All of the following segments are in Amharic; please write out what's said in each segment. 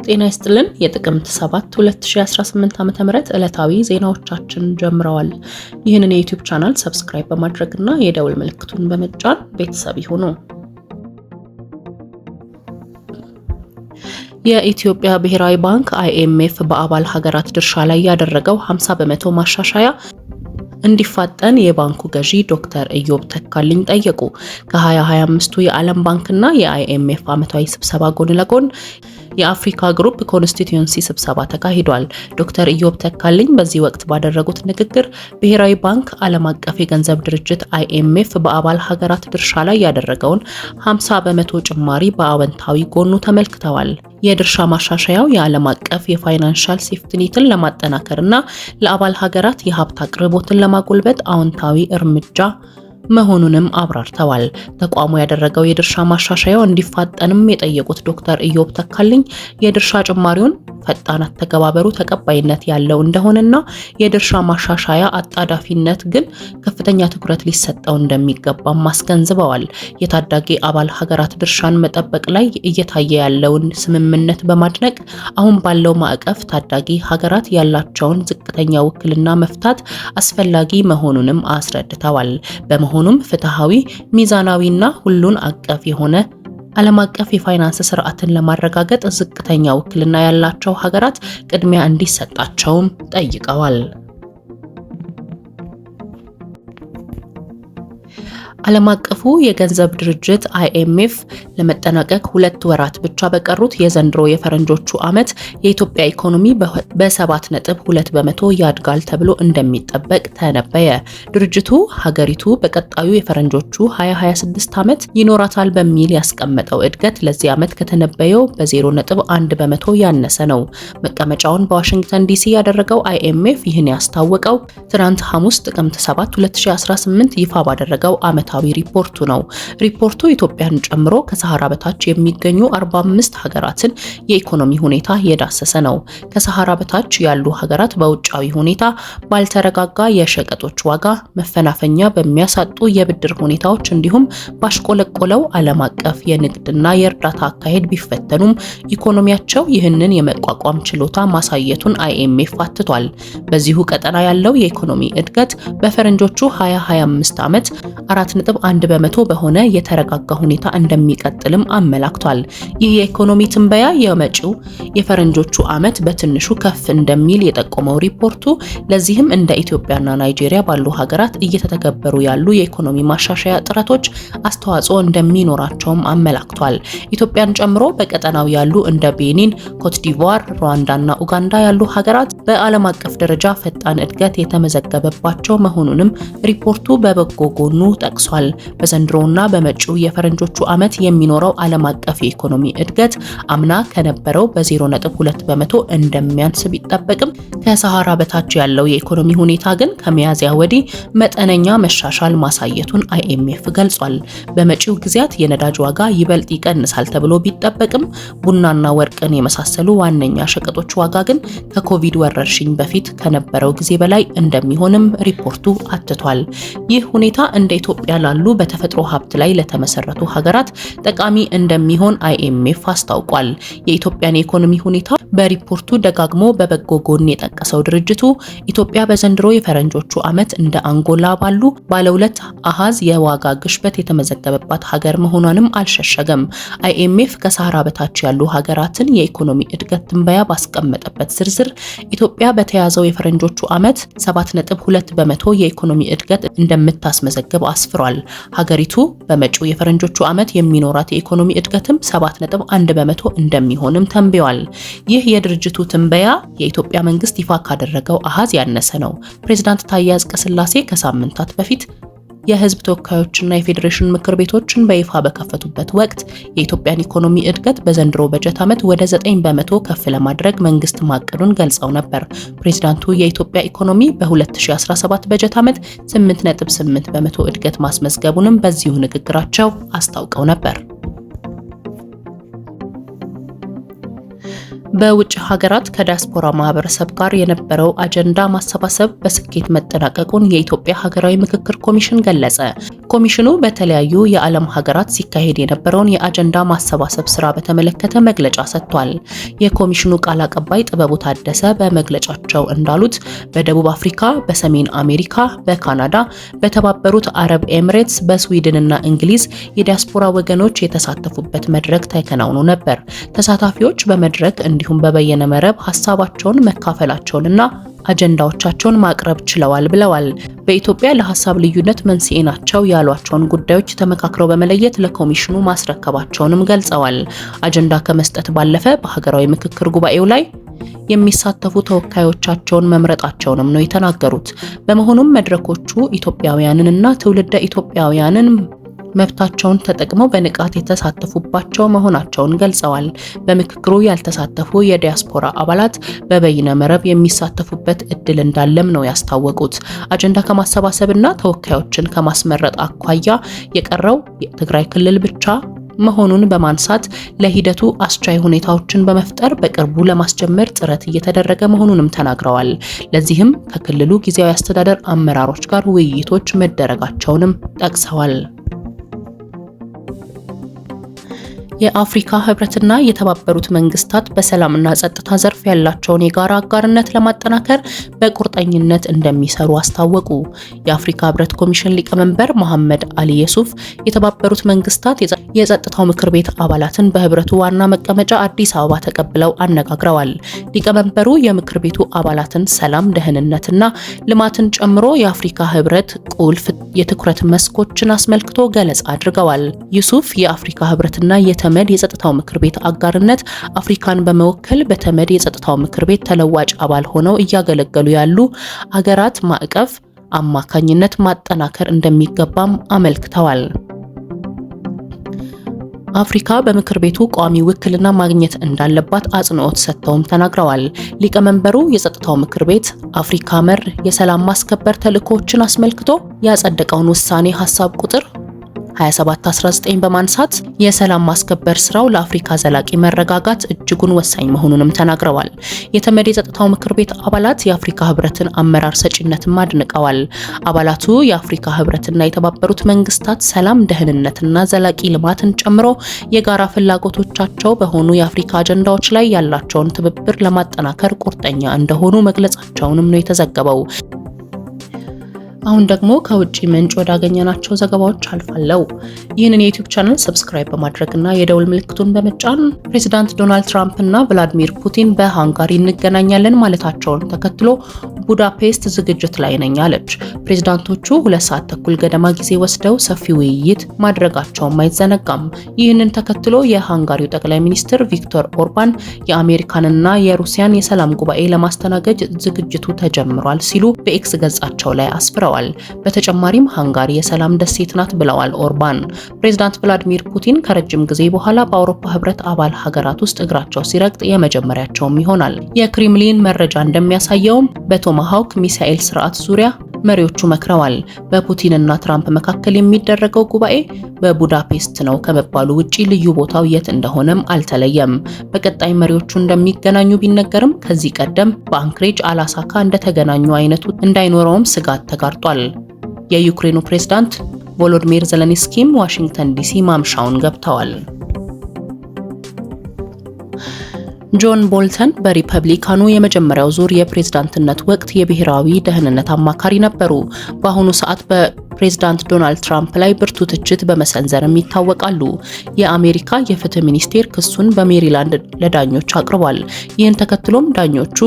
ጤና ይስጥልን የጥቅምት 7 2018 ዓ.ም ዕለታዊ ዜናዎቻችን ጀምረዋል። ይህንን የዩቲዩብ ቻናል ሰብስክራይብ በማድረግና የደውል ምልክቱን በመጫን ቤተሰብ ይሁኑ። የኢትዮጵያ ብሔራዊ ባንክ IMF በአባል ሀገራት ድርሻ ላይ ያደረገው 50 በመቶ ማሻሻያ እንዲፋጠን የባንኩ ገዢ ዶክተር ኢዮብ ተካልኝ ጠየቁ። ከ2025ቱ የዓለም ባንክና የIMF ዓመታዊ ስብሰባ ጎን ለጎን የአፍሪካ ግሩፕ ኮንስቲትዩንሲ ስብሰባ ተካሂዷል። ዶክተር ኢዮብ ተካልኝ በዚህ ወቅት ባደረጉት ንግግር ብሔራዊ ባንክ ዓለም አቀፍ የገንዘብ ድርጅት IMF በአባል ሀገራት ድርሻ ላይ ያደረገውን 50 በመቶ ጭማሪ በአዎንታዊ ጎኑ ተመልክተዋል። የድርሻ ማሻሻያው የዓለም አቀፍ የፋይናንሻል ሴፍቲኔትን ለማጠናከርና ለአባል ሀገራት የሀብት አቅርቦትን ለማጎልበት አዎንታዊ እርምጃ መሆኑንም አብራርተዋል። ተቋሙ ያደረገው የድርሻ ማሻሻያው እንዲፋጠንም የጠየቁት ዶክተር ኢዮብ ተካልኝ የድርሻ ጭማሪውን ፈጣን አተገባበሩ ተቀባይነት ያለው እንደሆነና የድርሻ ማሻሻያ አጣዳፊነት ግን ከፍተኛ ትኩረት ሊሰጠው እንደሚገባም አስገንዝበዋል። የታዳጊ አባል ሀገራት ድርሻን መጠበቅ ላይ እየታየ ያለውን ስምምነት በማድነቅ አሁን ባለው ማዕቀፍ ታዳጊ ሀገራት ያላቸውን ዝቅተኛ ውክልና መፍታት አስፈላጊ መሆኑንም አስረድተዋል። በመሆኑም ፍትሃዊ፣ ሚዛናዊና ሁሉን አቀፍ የሆነ ዓለም አቀፍ የፋይናንስ ስርዓትን ለማረጋገጥ ዝቅተኛ ውክልና ያላቸው ሀገራት ቅድሚያ እንዲሰጣቸውም ጠይቀዋል። ዓለም አቀፉ የገንዘብ ድርጅት IMF ለመጠናቀቅ 2 ወራት ብቻ በቀሩት የዘንድሮ የፈረንጆቹ ዓመት የኢትዮጵያ ኢኮኖሚ በ7.2 በመቶ ያድጋል ተብሎ እንደሚጠበቅ ተነበየ። ድርጅቱ ሀገሪቱ በቀጣዩ የፈረንጆቹ 2026 ዓመት ይኖራታል በሚል ያስቀመጠው እድገት ለዚህ ዓመት ከተነበየው በ0.1 በመቶ ያነሰ ነው። መቀመጫውን በዋሽንግተን ዲሲ ያደረገው IMF ይህን ያስታወቀው ትናንት ሐሙስ ጥቅምት 7 2018 ይፋ ባደረገው ዓመታዊ ሪፖርቱ ነው። ሪፖርቱ ኢትዮጵያን ጨምሮ ከሰሃራ በታች የሚገኙ 45 ሀገራትን የኢኮኖሚ ሁኔታ የዳሰሰ ነው። ከሰሃራ በታች ያሉ ሀገራት በውጫዊ ሁኔታ ባልተረጋጋ የሸቀጦች ዋጋ መፈናፈኛ በሚያሳጡ የብድር ሁኔታዎች እንዲሁም ባሽቆለቆለው ዓለም አቀፍ የንግድና የእርዳታ አካሄድ ቢፈተኑም ኢኮኖሚያቸው ይህንን የመቋቋም ችሎታ ማሳየቱን IMF አትቷል። በዚሁ ቀጠና ያለው የኢኮኖሚ እድገት በፈረንጆቹ 2025 ዓመት 4.1 በመቶ በሆነ የተረጋጋ ሁኔታ እንደሚቀጥልም አመላክቷል። ይህ የኢኮኖሚ ትንበያ የመጪው የፈረንጆቹ ዓመት በትንሹ ከፍ እንደሚል የጠቆመው ሪፖርቱ ለዚህም እንደ ኢትዮጵያና ናይጄሪያ ባሉ ሀገራት እየተተገበሩ ያሉ የኢኮኖሚ ማሻሻያ ጥረቶች አስተዋጽኦ እንደሚኖራቸውም አመላክቷል። ኢትዮጵያን ጨምሮ በቀጠናው ያሉ እንደ ቤኒን፣ ኮትዲቯር፣ ሩዋንዳና ኡጋንዳ ያሉ ሀገራት በዓለም አቀፍ ደረጃ ፈጣን እድገት የተመዘገበባቸው መሆኑንም ሪፖርቱ በበጎ ጎኑ ጠቅሷል። በዘንድሮና በመጪው የፈረንጆቹ ዓመት የሚኖረው ዓለም አቀፍ የኢኮኖሚ እድገት አምና ከነበረው በ0.2 በመቶ እንደሚያንስ ቢጠበቅም ከሰሃራ በታች ያለው የኢኮኖሚ ሁኔታ ግን ከሚያዝያ ወዲህ መጠነኛ መሻሻል ማሳየቱን IMF ገልጿል። በመጪው ጊዜያት የነዳጅ ዋጋ ይበልጥ ይቀንሳል ተብሎ ቢጠበቅም ቡናና ወርቅን የመሳሰሉ ዋነኛ ሸቀጦች ዋጋ ግን ከኮቪድ ወረርሽኝ በፊት ከነበረው ጊዜ በላይ እንደሚሆንም ሪፖርቱ አትቷል። ይህ ሁኔታ እንደ ኢትዮጵያ ላሉ በተፈጥሮ ሀብት ላይ ለተመሰረቱ ሀገራት ጠቃሚ እንደሚሆን IMF አስታውቋል። የኢትዮጵያን የኢኮኖሚ ሁኔታ በሪፖርቱ ደጋግሞ በበጎ ጎን የጠቀሰው ድርጅቱ ኢትዮጵያ በዘንድሮ የፈረንጆቹ ዓመት እንደ አንጎላ ባሉ ባለሁለት አሃዝ የዋጋ ግሽበት የተመዘገበባት ሀገር መሆኗንም አልሸሸገም። IMF ከሰሃራ በታች ያሉ ሀገራትን የኢኮኖሚ እድገት ትንበያ ባስቀመጠበት ዝርዝር ኢትዮጵያ በተያዘው የፈረንጆቹ ዓመት 7.2 በመቶ የኢኮኖሚ እድገት እንደምታስመዘግብ አስፍሯል። ሀገሪቱ በመጪው የፈረንጆቹ ዓመት የሚኖራት የኢኮኖሚ እድገትም 7.1 በመቶ እንደሚሆንም ተንብዮአል። ይህ የድርጅቱ ትንበያ የኢትዮጵያ መንግስት ይፋ ካደረገው አሃዝ ያነሰ ነው። ፕሬዝዳንት ታዬ አጽቀሥላሴ ከሳምንታት በፊት የህዝብ ተወካዮችና የፌዴሬሽን ምክር ቤቶችን በይፋ በከፈቱበት ወቅት የኢትዮጵያን ኢኮኖሚ እድገት በዘንድሮ በጀት ዓመት ወደ 9 በመቶ ከፍ ለማድረግ መንግስት ማቀዱን ገልጸው ነበር። ፕሬዝዳንቱ የኢትዮጵያ ኢኮኖሚ በ2017 በጀት ዓመት 8.8 በመቶ እድገት ማስመዝገቡንም በዚሁ ንግግራቸው አስታውቀው ነበር። በውጭ ሀገራት ከዲያስፖራ ማህበረሰብ ጋር የነበረው አጀንዳ ማሰባሰብ በስኬት መጠናቀቁን የኢትዮጵያ ሀገራዊ ምክክር ኮሚሽን ገለጸ። ኮሚሽኑ በተለያዩ የዓለም ሀገራት ሲካሄድ የነበረውን የአጀንዳ ማሰባሰብ ስራ በተመለከተ መግለጫ ሰጥቷል። የኮሚሽኑ ቃል አቀባይ ጥበቡ ታደሰ በመግለጫቸው እንዳሉት በደቡብ አፍሪካ፣ በሰሜን አሜሪካ፣ በካናዳ፣ በተባበሩት አረብ ኤሚሬትስ፣ በስዊድንና እንግሊዝ የዲያስፖራ ወገኖች የተሳተፉበት መድረክ ተከናውኖ ነበር። ተሳታፊዎች በመድረክ እንዲሁም በበየነ መረብ ሀሳባቸውን መካፈላቸውንና አጀንዳዎቻቸውን ማቅረብ ችለዋል ብለዋል። በኢትዮጵያ ለሐሳብ ልዩነት መንስኤ ናቸው ያሏቸውን ጉዳዮች ተመካክረው በመለየት ለኮሚሽኑ ማስረከባቸውንም ገልጸዋል። አጀንዳ ከመስጠት ባለፈ በሀገራዊ ምክክር ጉባኤው ላይ የሚሳተፉ ተወካዮቻቸውን መምረጣቸውንም ነው የተናገሩት። በመሆኑም መድረኮቹ ኢትዮጵያውያንንና ትውልደ ኢትዮጵያውያንን መብታቸውን ተጠቅመው በንቃት የተሳተፉባቸው መሆናቸውን ገልጸዋል። በምክክሩ ያልተሳተፉ የዲያስፖራ አባላት በበይነ መረብ የሚሳተፉበት እድል እንዳለም ነው ያስታወቁት። አጀንዳ ከማሰባሰብና ተወካዮችን ከማስመረጥ አኳያ የቀረው የትግራይ ክልል ብቻ መሆኑን በማንሳት ለሂደቱ አስቻይ ሁኔታዎችን በመፍጠር በቅርቡ ለማስጀመር ጥረት እየተደረገ መሆኑንም ተናግረዋል። ለዚህም ከክልሉ ጊዜያዊ አስተዳደር አመራሮች ጋር ውይይቶች መደረጋቸውንም ጠቅሰዋል። የአፍሪካ ህብረትና የተባበሩት መንግስታት በሰላምና ጸጥታ ዘርፍ ያላቸውን የጋራ አጋርነት ለማጠናከር በቁርጠኝነት እንደሚሰሩ አስታወቁ። የአፍሪካ ህብረት ኮሚሽን ሊቀመንበር መሐመድ አሊ የሱፍ የተባበሩት መንግስታት የጸጥታው ምክር ቤት አባላትን በህብረቱ ዋና መቀመጫ አዲስ አበባ ተቀብለው አነጋግረዋል። ሊቀመንበሩ የምክር ቤቱ አባላትን ሰላም፣ ደህንነትና ልማትን ጨምሮ የአፍሪካ ህብረት ቁልፍ የትኩረት መስኮችን አስመልክቶ ገለጻ አድርገዋል። ዩሱፍ የአፍሪካ ህብረትና ተመድ የጸጥታው ምክር ቤት አጋርነት አፍሪካን በመወከል በተመድ የጸጥታው ምክር ቤት ተለዋጭ አባል ሆነው እያገለገሉ ያሉ አገራት ማዕቀፍ አማካኝነት ማጠናከር እንደሚገባም አመልክተዋል። አፍሪካ በምክር ቤቱ ቋሚ ውክልና ማግኘት እንዳለባት አጽንኦት ሰጥተውም ተናግረዋል። ሊቀመንበሩ የጸጥታው ምክር ቤት አፍሪካ መር የሰላም ማስከበር ተልዕኮችን አስመልክቶ ያጸደቀውን ውሳኔ ሐሳብ ቁጥር 2719 በማንሳት የሰላም ማስከበር ስራው ለአፍሪካ ዘላቂ መረጋጋት እጅጉን ወሳኝ መሆኑንም ተናግረዋል። የተመድ የጸጥታው ምክር ቤት አባላት የአፍሪካ ህብረትን አመራር ሰጪነትም አድንቀዋል። አባላቱ የአፍሪካ ህብረትና የተባበሩት መንግስታት ሰላም፣ ደህንነትና ዘላቂ ልማትን ጨምሮ የጋራ ፍላጎቶቻቸው በሆኑ የአፍሪካ አጀንዳዎች ላይ ያላቸውን ትብብር ለማጠናከር ቁርጠኛ እንደሆኑ መግለጻቸውንም ነው የተዘገበው። አሁን ደግሞ ከውጪ ምንጭ ወዳገኘናቸው ዘገባዎች አልፋለሁ። ይህንን የዩቲዩብ ቻናል ሰብስክራይብ በማድረግና የደውል ምልክቱን በመጫን ፕሬዚዳንት ዶናልድ ትራምፕ እና ቭላዲሚር ፑቲን በሃንጋሪ እንገናኛለን ማለታቸውን ተከትሎ ቡዳፔስት ዝግጅት ላይ ነኝ አለች። ፕሬዚዳንቶቹ 2 ሰዓት ተኩል ገደማ ጊዜ ወስደው ሰፊ ውይይት ማድረጋቸውም አይዘነጋም። ይህንን ተከትሎ የሃንጋሪው ጠቅላይ ሚኒስትር ቪክቶር ኦርባን የአሜሪካንና የሩሲያን የሰላም ጉባኤ ለማስተናገድ ዝግጅቱ ተጀምሯል ሲሉ በኤክስ ገጻቸው ላይ አስፍረዋል። በተጨማሪም ሃንጋሪ የሰላም ደሴት ናት ብለዋል ኦርባን። ፕሬዝዳንት ቭላዲሚር ፑቲን ከረጅም ጊዜ በኋላ በአውሮፓ ህብረት አባል ሀገራት ውስጥ እግራቸው ሲረግጥ የመጀመሪያቸውም ይሆናል። የክሬምሊን መረጃ እንደሚያሳየውም በቶማሃውክ ሚሳኤል ስርዓት ዙሪያ መሪዎቹ መክረዋል። በፑቲንና ትራምፕ መካከል የሚደረገው ጉባኤ በቡዳፔስት ነው ከመባሉ ውጪ ልዩ ቦታው የት እንደሆነም አልተለየም። በቀጣይ መሪዎቹ እንደሚገናኙ ቢነገርም ከዚህ ቀደም በአንክሬጅ አላሳካ እንደተገናኙ አይነቱ እንዳይኖረውም ስጋት ተጋርጧል። የዩክሬኑ ፕሬዝዳንት ቮሎዲሚር ዜሌንስኪም ዋሽንግተን ዲሲ ማምሻውን ገብተዋል። ጆን ቦልተን በሪፐብሊካኑ የመጀመሪያው ዙር የፕሬዝዳንትነት ወቅት የብሔራዊ ደህንነት አማካሪ ነበሩ። በአሁኑ ሰዓት በፕሬዝዳንት ዶናልድ ትራምፕ ላይ ብርቱ ትችት በመሰንዘርም ይታወቃሉ። የአሜሪካ የፍትህ ሚኒስቴር ክሱን በሜሪላንድ ለዳኞች አቅርቧል። ይህን ተከትሎም ዳኞቹ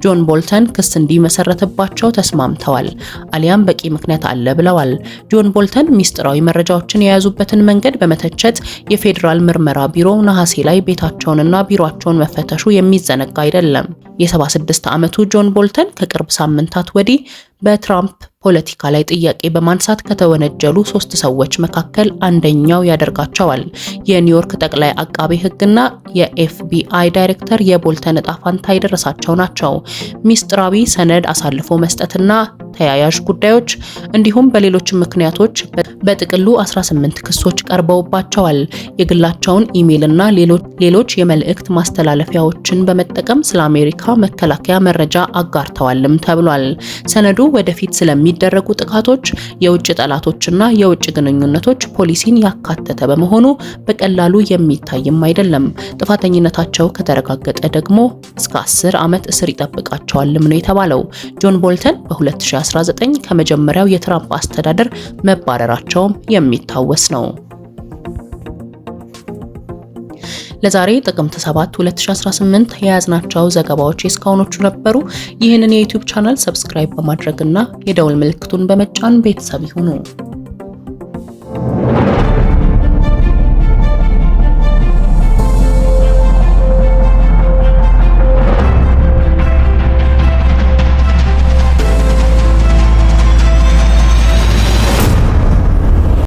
ጆን ቦልተን ክስ እንዲመሰረትባቸው ተስማምተዋል፣ አሊያም በቂ ምክንያት አለ ብለዋል። ጆን ቦልተን ሚስጥራዊ መረጃዎችን የያዙበትን መንገድ በመተቸት የፌዴራል ምርመራ ቢሮ ነሐሴ ላይ ቤታቸውንና ቢሮአቸውን መፈተሹ የሚዘነጋ አይደለም። የ76 ዓመቱ ጆን ቦልተን ከቅርብ ሳምንታት ወዲህ በትራምፕ ፖለቲካ ላይ ጥያቄ በማንሳት ከተወነጀሉ 3 ሰዎች መካከል አንደኛው ያደርጋቸዋል። የኒውዮርክ ጠቅላይ አቃቤ ሕግና የኤፍቢአይ ዳይሬክተር የቦልተን ዕጣ ፈንታ የደረሳቸው ናቸው። ሚስጥራዊ ሰነድ አሳልፎ መስጠትና ተያያዥ ጉዳዮች እንዲሁም በሌሎች ምክንያቶች በጥቅሉ 18 ክሶች ቀርበውባቸዋል። የግላቸውን ኢሜይልና ሌሎች የመልእክት ማስተላለፊያዎችን በመጠቀም ስለ አሜሪካ መከላከያ መረጃ አጋርተዋልም ተብሏል። ሰነዱ ወደፊት ስለሚደረጉ ጥቃቶች፣ የውጭ ጠላቶችና የውጭ ግንኙነቶች ፖሊሲን ያካተተ በመሆኑ በቀላሉ የሚታይም አይደለም። ጥፋተኝነታቸው ከተረጋገጠ ደግሞ እስከ 10 ዓመት እስር ይጠብቃቸዋልም ነው የተባለው። ጆን ቦልተን በ2019 ከመጀመሪያው የትራምፕ አስተዳደር መባረራቸውም የሚታወስ ነው። ለዛሬ ጥቅምት 7 2018 የያዝናቸው ዘገባዎች እስካሁኖቹ ነበሩ። ይህንን የዩቲዩብ ቻናል ሰብስክራይብ በማድረግና የደውል ምልክቱን በመጫን ቤተሰብ ይሁኑ።